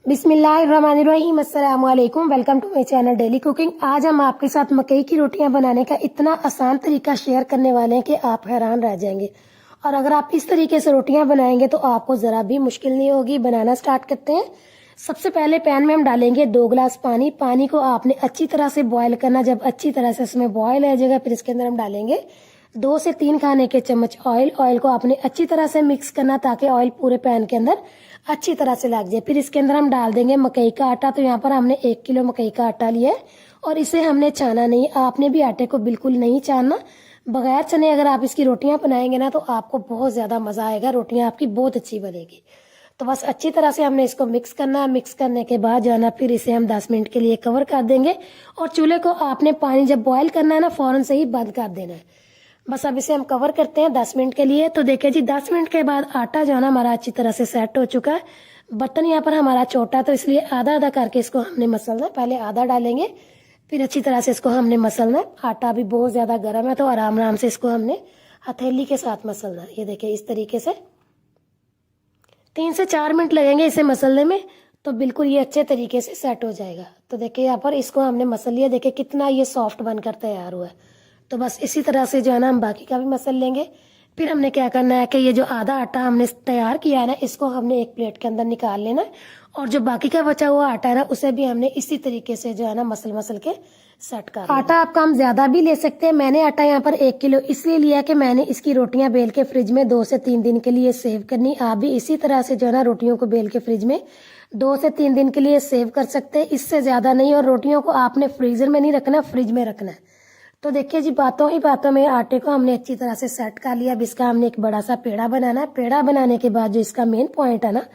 बिस्मिल्लाहिर्रहमानिर्रहीम, अस्सलाम वालेकुम। Welcome to my channel daily cooking. आज हम आपके साथ मकई की रोटियां बनाने का इतना आसान तरीका शेयर करने वाले हैं कि आप हैरान रह जाएंगे। और अगर आप इस तरीके से रोटियां बनाएंगे तो आपको ज़रा भी मुश्किल नहीं होगी। बनाना स्टार्ट करते हैं। सबसे पहले पैन में हम डालेंगे 2 गिलास पानी। पानी को आपने अच्छी तरह से बॉयल करना। जब अच्छी तरह से इसमें बॉयल आ जाएगा फिर इसके अंदर हम डालेंगे 2 से 3 खाने के चम्मच ऑयल। ऑयल को आपने अच्छी तरह से मिक्स करना ताकि ऑयल पूरे पैन के अंदर अच्छी तरह से लग जाए। फिर इसके अंदर हम डाल देंगे मकई का आटा। तो यहाँ पर हमने 1 किलो मकई का आटा लिया है और इसे हमने छाना नहीं। आपने भी आटे को बिल्कुल नहीं छानना। बगैर छने अगर आप इसकी रोटियां बनाएंगे ना तो आपको बहुत ज़्यादा मज़ा आएगा। रोटियां आपकी बहुत अच्छी बनेगी। तो बस अच्छी तरह से हमने इसको मिक्स करना है। मिक्स करने के बाद जो है ना फिर इसे हम 10 मिनट के लिए कवर कर देंगे। और चूल्हे को आपने पानी जब बॉयल करना है ना फौरन से ही बंद कर देना है। बस अब इसे हम कवर करते हैं 10 मिनट के लिए। तो देखिए जी 10 मिनट के बाद आटा जो है ना हमारा अच्छी तरह से सेट हो चुका है। बर्तन यहाँ पर हमारा छोटा तो इसलिए आधा आधा करके इसको हमने मसलना है। पहले आधा डालेंगे फिर अच्छी तरह से इसको हमने मसलना है। आटा भी बहुत ज़्यादा गर्म है तो आराम आराम से इसको हमने हथेली के साथ मसलना है। ये देखिए इस तरीके से 3 से 4 मिनट लगेंगे इसे मसलने में। तो बिल्कुल ये अच्छे तरीके से सेट हो जाएगा। तो देखिए यहाँ पर इसको हमने मसल लिया। देखिए कितना ये सॉफ्ट बनकर तैयार हुआ है। तो बस इसी तरह से जो है ना हम बाकी का भी मसल लेंगे। फिर हमने क्या करना है कि ये जो आधा आटा हमने तैयार किया है ना इसको हमने एक प्लेट के अंदर निकाल लेना है। और जो बाकी का बचा हुआ आटा है ना उसे भी हमने इसी तरीके से जो है ना मसल के सेट कर आटा आप काम ज्यादा भी ले सकते हैं। मैंने आटा यहाँ पर 1 किलो इसलिए लिया कि मैंने इसकी रोटियां बेल के फ्रिज में 2 से 3 दिन के लिए सेव करनी। आप भी इसी तरह से जो है ना रोटियों को बेल के फ्रिज में 2 से 3 दिन के लिए सेव कर सकते हैं। इससे ज्यादा नहीं। और रोटियों को आपने फ्रीजर में नहीं रखना, फ्रिज में रखना है। तो देखिए जी बातों ही बातों में आटे को हमने अच्छी तरह से सेट कर लिया। अब इसका हमने एक बड़ा सा पेड़ा बनाना है। पेड़ा बनाने के बाद जो इसका मेन पॉइंट है ना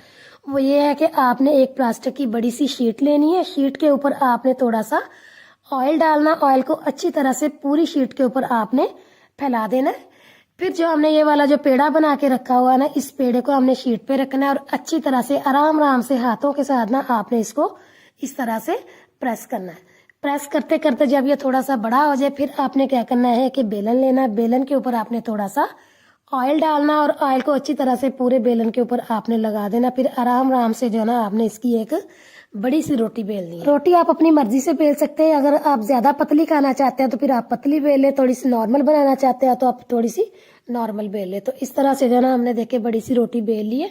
वो ये है कि आपने एक प्लास्टिक की बड़ी सी शीट लेनी है। शीट के ऊपर आपने थोड़ा सा ऑयल डालना। ऑयल को अच्छी तरह से पूरी शीट के ऊपर आपने फैला देना है। फिर जो हमने ये वाला जो पेड़ा बना के रखा हुआ है ना इस पेड़े को हमने शीट पे रखना है और अच्छी तरह से आराम आराम से हाथों के साथ ना आपने इसको इस तरह से प्रेस करना है। प्रेस करते करते जब ये थोड़ा सा बड़ा हो जाए फिर आपने क्या करना है कि बेलन लेना है। बेलन के ऊपर आपने थोड़ा सा ऑयल डालना और ऑयल को अच्छी तरह से पूरे बेलन के ऊपर आपने लगा देना। फिर आराम आराम से जो है ना आपने इसकी एक बड़ी सी रोटी बेलनी है। रोटी आप अपनी मर्जी से बेल सकते हैं। अगर आप ज्यादा पतली खाना चाहते हैं तो फिर आप पतली बेल ले। थोड़ी सी नॉर्मल बनाना चाहते हैं तो आप थोड़ी सी नॉर्मल बेल ले। तो इस तरह से जो है ना हमने देखे बड़ी सी रोटी बेल ली है।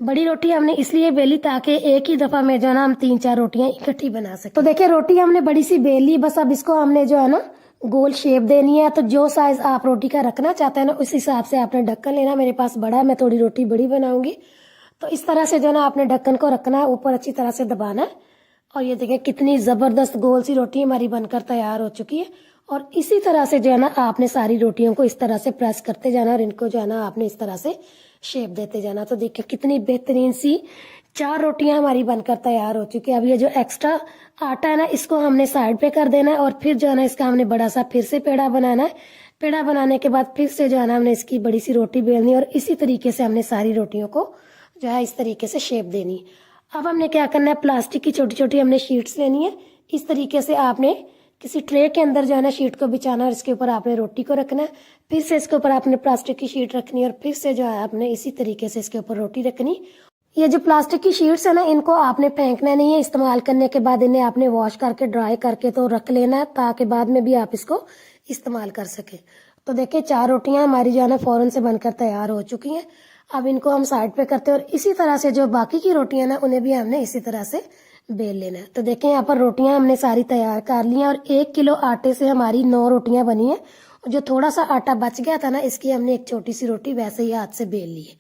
बड़ी रोटी हमने इसलिए बेली ताकि एक ही दफा में जो है ना हम 3-4 रोटियां इकट्ठी बना सके। तो देखिए रोटी हमने बड़ी सी बेल ली। बस अब इसको हमने जो है ना गोल शेप देनी है। तो जो साइज आप रोटी का रखना चाहते हैं ना उस हिसाब से आपने ढक्कन लेना। मेरे पास बड़ा है, मैं थोड़ी रोटी बड़ी बनाऊंगी। तो इस तरह से जो है ना आपने ढक्कन को रखना है, ऊपर अच्छी तरह से दबाना है। और ये देखिए कितनी जबरदस्त गोल सी रोटी हमारी बनकर तैयार हो चुकी है। और इसी तरह से जो है ना आपने सारी रोटियों को इस तरह से प्रेस करते जाना और इनको जो है ना आपने इस तरह से शेप देते जाना। तो देखिए कितनी बेहतरीन सी 4 रोटियां हमारी बनकर तैयार हो चुकी है। अब ये जो एक्स्ट्रा आटा है ना इसको हमने साइड पे कर देना है। और फिर जो है ना इसका हमने बड़ा सा फिर से पेड़ा बनाना है। पेड़ा बनाने के बाद फिर से जो है ना हमने इसकी बड़ी सी रोटी बेलनी और इसी तरीके से हमने सारी रोटियों को जो है इस तरीके से शेप देनी। अब हमने क्या करना है, प्लास्टिक की छोटी छोटी हमने शीट्स लेनी है। इस तरीके से आपने किसी ट्रे के अंदर जो है ना शीट को बिछाना और इसके ऊपर आपने रोटी को रखना है। फिर से इसके ऊपर आपने प्लास्टिक की शीट रखनी है और फिर से जो है आपने इसी तरीके से इसके ऊपर रोटी रखनी। ये जो प्लास्टिक की शीट्स है ना इनको आपने फेंकना नहीं है। इस्तेमाल करने के बाद इन्हें आपने वॉश करके ड्राई करके तो रख लेना है ताकि बाद में भी आप इसको इस्तेमाल कर सके। तो देखिए 4 रोटियां हमारी जो है ना फौरन से बनकर तैयार हो चुकी हैं। अब इनको हम साइड पे करते हैं और इसी तरह से जो बाकी की रोटियां ना उन्हें भी हमने इसी तरह से बेल लेना है। तो देखें यहाँ पर रोटियां हमने सारी तैयार कर ली हैं और 1 किलो आटे से हमारी 9 रोटियां बनी हैं। जो थोड़ा सा आटा बच गया था ना इसकी हमने एक छोटी सी रोटी वैसे ही हाथ से बेल ली है।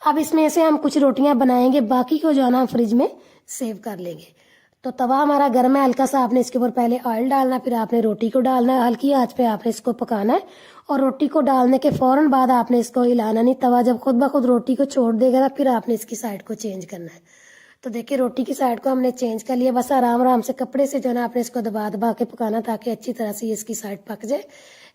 अब इसमें से हम कुछ रोटियां बनाएंगे, बाकी को जो है ना हम फ्रिज में सेव कर लेंगे। तो तवा हमारा गर्म है, हल्का सा आपने इसके ऊपर पहले ऑयल डालना, फिर आपने रोटी को डालना है। हल्की आंच पे आपने इसको पकाना है और रोटी को डालने के फौरन बाद आपने इसको हिलाना नहीं। तवा जब खुद ब खुद रोटी को छोड़ देगा ना फिर आपने इसकी साइड को चेंज करना है। तो देखिए रोटी की साइड को हमने चेंज कर लिया। बस आराम आराम से कपड़े से जो है ना आपने इसको दबा दबा के पकाना ताकि अच्छी तरह से इसकी साइड पक जाए।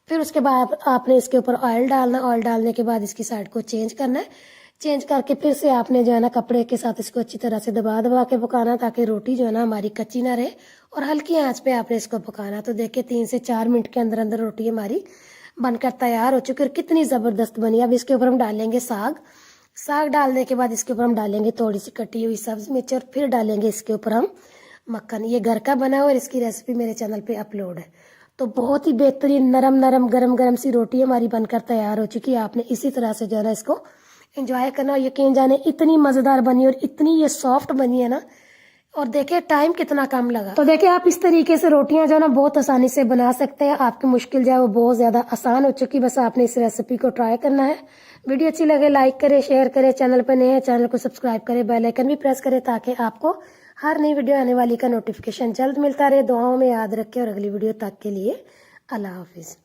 फिर उसके बाद आपने इसके ऊपर ऑयल डालना। ऑयल डालने के बाद इसकी साइड को चेंज करना है। चेंज करके फिर से आपने जो है ना कपड़े के साथ इसको अच्छी तरह से दबा दबा के पकाना ताकि रोटी जो है ना हमारी कच्ची ना रहे और हल्की आंच पे आपने इसको पकाना। तो देखिए 3 से 4 मिनट के अंदर अंदर रोटी हमारी बनकर तैयार हो चुकी है और कितनी जबरदस्त बनी। अब इसके ऊपर हम डालेंगे साग। साग डालने के बाद इसके ऊपर हम डालेंगे थोड़ी सी कटी हुई सब्ज मिर्च और फिर डालेंगे इसके ऊपर हम मक्खन। ये घर का बना हुआ और इसकी रेसिपी मेरे चैनल पे अपलोड है। तो बहुत ही बेहतरीन नरम नरम गरम गरम सी रोटी हमारी बनकर तैयार हो चुकी है। आपने इसी तरह से जो है ना इसको एंजॉय करना। यकीन जाने इतनी मज़ेदार बनी और इतनी ये सॉफ्ट बनी है ना। और देखिए टाइम कितना कम लगा। तो देखिए आप इस तरीके से रोटियां जो है ना बहुत आसानी से बना सकते हैं। आपकी मुश्किल जो है वो बहुत ज़्यादा आसान हो चुकी। बस आपने इस रेसिपी को ट्राई करना है। वीडियो अच्छी लगे लाइक करें, शेयर करें। चैनल पर नए हैं चैनल को सब्सक्राइब करें, बेल आइकन भी प्रेस करें ताकि आपको हर नई वीडियो आने वाली का नोटिफिकेशन जल्द मिलता रहे। दुआओं में याद रखें और अगली वीडियो तक के लिए अल्लाह हाफिज़।